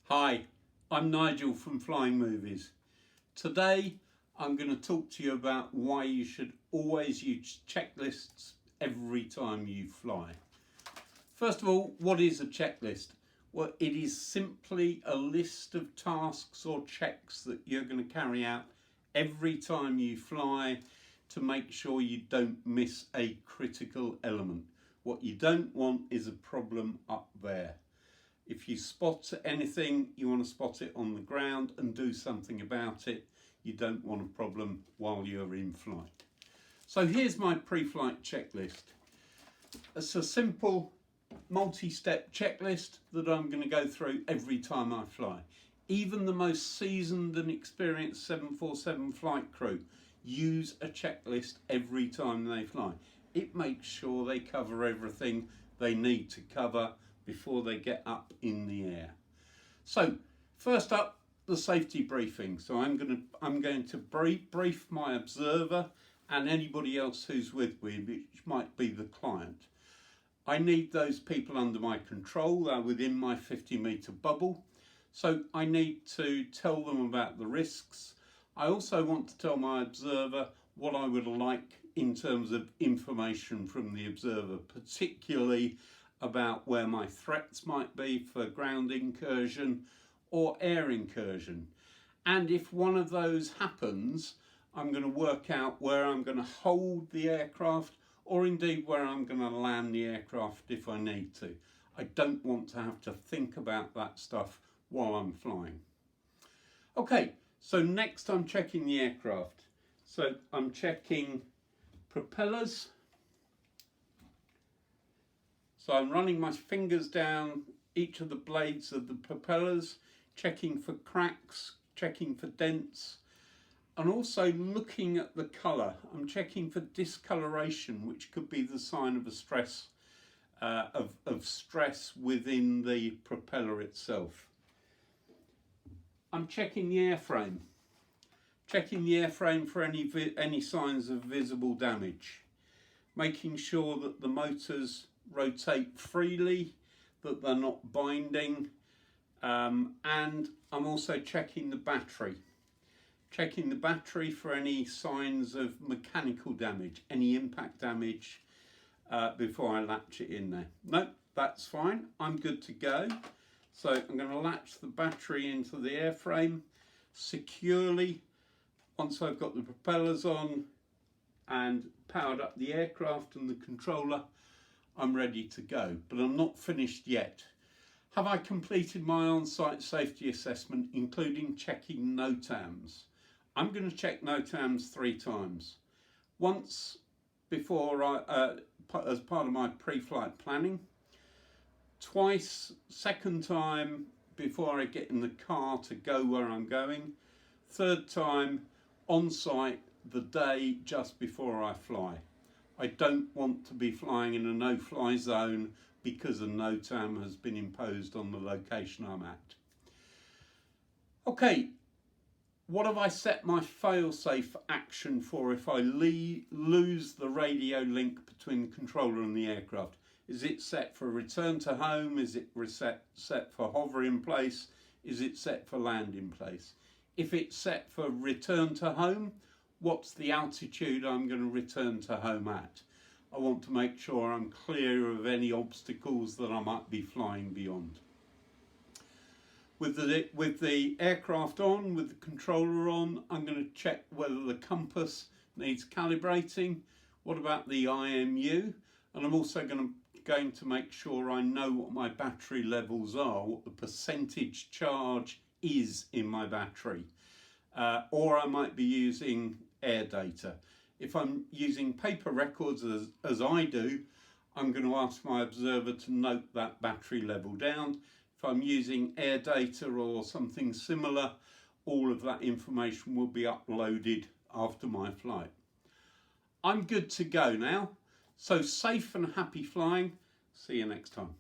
Hi, I'm Nigel from Flying Movies. Today I'm going to talk to you about why you should always use checklists every time you fly. First of all, what is a checklist? Well, it is simply a list of tasks or checks that you're going to carry out every time you fly to make sure you don't miss a critical element. What you don't want is a problem up there. If you spot anything, you want to spot it on the ground and do something about it. You don't want a problem while you're in flight. So here's my pre-flight checklist. It's a simple multi-step checklist that I'm going to go through every time I fly. Even the most seasoned and experienced 747 flight crew use a checklist every time they fly. It makes sure they cover everything they need to cover before they get up in the air. So first up, the safety briefing. So I'm going to brief my observer and anybody else who's with me, which might be the client. I need those people under my control. They're within my 50-meter bubble. So I need to tell them about the risks. I also want to tell my observer what I would like in terms of information from the observer, particularly about where my threats might be for ground incursion or air incursion. And if one of those happens, I'm going to work out where I'm going to hold the aircraft or indeed where I'm going to land the aircraft if I need to. I don't want to have to think about that stuff while I'm flying. Okay, so next I'm checking the aircraft. So I'm checking propellers. So I'm running my fingers down each of the blades of the propellers, checking for cracks, checking for dents, and also looking at the colour. I'm checking for discoloration, which could be the sign of a stress, of stress within the propeller itself. I'm checking the airframe. Checking the airframe for any signs of visible damage. Making sure that the motors rotate freely, that they're not binding, and I'm also checking the battery. Checking the battery for any signs of mechanical damage, any impact damage before I latch it in there. No, that's fine, I'm good to go. So I'm going to latch the battery into the airframe securely. Once I've got the propellers on and powered up the aircraft and the controller, I'm ready to go, but I'm not finished yet. Have I completed my on-site safety assessment, including checking NOTAMs? I'm going to check NOTAMs 3 times. Once before as part of my pre-flight planning, twice, second time before I get in the car to go where I'm going, third time on site the day just before I fly. I don't want to be flying in a no-fly zone because a NOTAM has been imposed on the location I'm at. Okay, what have I set my fail-safe action for if I lose the radio link between the controller and the aircraft? Is it set for return to home? Is it set for hover in place? Is it set for land in place? If it's set for return to home, what's the altitude I'm going to return to home at? I want to make sure I'm clear of any obstacles that I might be flying beyond. With the aircraft on, with the controller on, I'm going to check whether the compass needs calibrating. What about the IMU? And I'm also going to make sure I know what my battery levels are, what the percentage charge is in my battery. Or I might be using air data. If I'm using paper records as I do, I'm going to ask my observer to note that battery level down. If I'm using air data or something similar, all of that information will be uploaded after my flight. I'm good to go now. So safe and happy flying. See you next time.